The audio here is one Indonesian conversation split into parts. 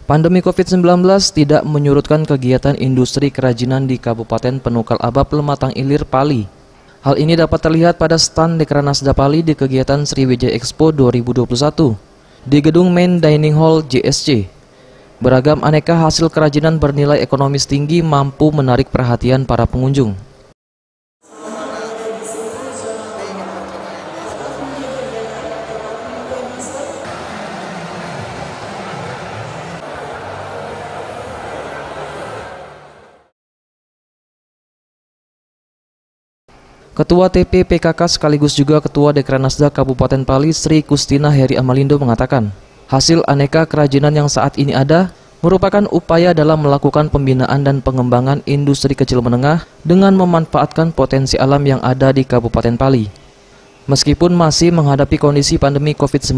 Pandemi COVID-19 tidak menyurutkan kegiatan industri kerajinan di Kabupaten Penukal Abab Lematang Ilir, Pali. Hal ini dapat terlihat pada stand Dekranasda Pali di kegiatan Sriwijaya Expo 2021 di gedung Main Dining Hall JSC. Beragam aneka hasil kerajinan bernilai ekonomis tinggi mampu menarik perhatian para pengunjung. Ketua TP PKK sekaligus juga Ketua Dekranasda Kabupaten Pali Sri Kustina Heri Amalindo mengatakan, hasil aneka kerajinan yang saat ini ada merupakan upaya dalam melakukan pembinaan dan pengembangan industri kecil menengah dengan memanfaatkan potensi alam yang ada di Kabupaten Pali. Meskipun masih menghadapi kondisi pandemi COVID-19,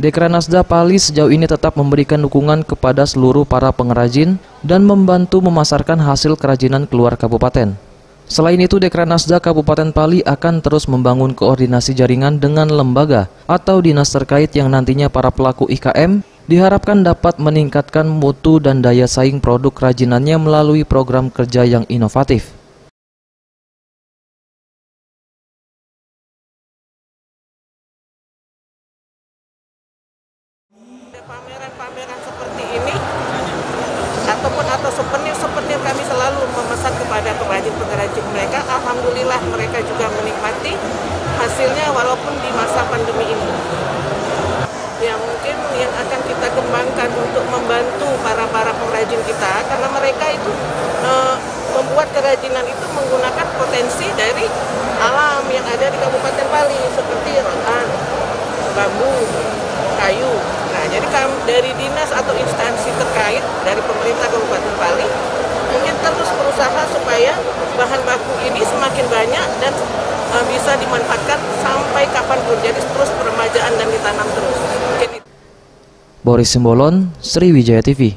Dekranasda Pali sejauh ini tetap memberikan dukungan kepada seluruh para pengrajin dan membantu memasarkan hasil kerajinan keluar kabupaten. Selain itu, Dekranasda Kabupaten Pali akan terus membangun koordinasi jaringan dengan lembaga atau dinas terkait yang nantinya para pelaku IKM diharapkan dapat meningkatkan mutu dan daya saing produk kerajinannya melalui program kerja yang inovatif. Pameran-pameran seperti ini atau souvenir kami selalu memesan kepada pengrajin-pengrajin mereka. Alhamdulillah mereka juga menikmati hasilnya walaupun di masa pandemi ini. Ya mungkin yang akan kita kembangkan untuk membantu para pengrajin kita, karena mereka itu membuat kerajinan itu menggunakan potensi dari alam yang ada di Kabupaten Pali seperti rotan, bambu, kayu. Nah, jadi dari dinas atau instansi terkait dari pemerintah Kabupaten Pali mungkin terus berusaha supaya bahan baku ini semakin banyak dan bisa dimanfaatkan sampai kapanpun. Jadi terus peremajaan dan ditanam terus. Mungkin itu. Boris Simbolon, Sriwijaya TV.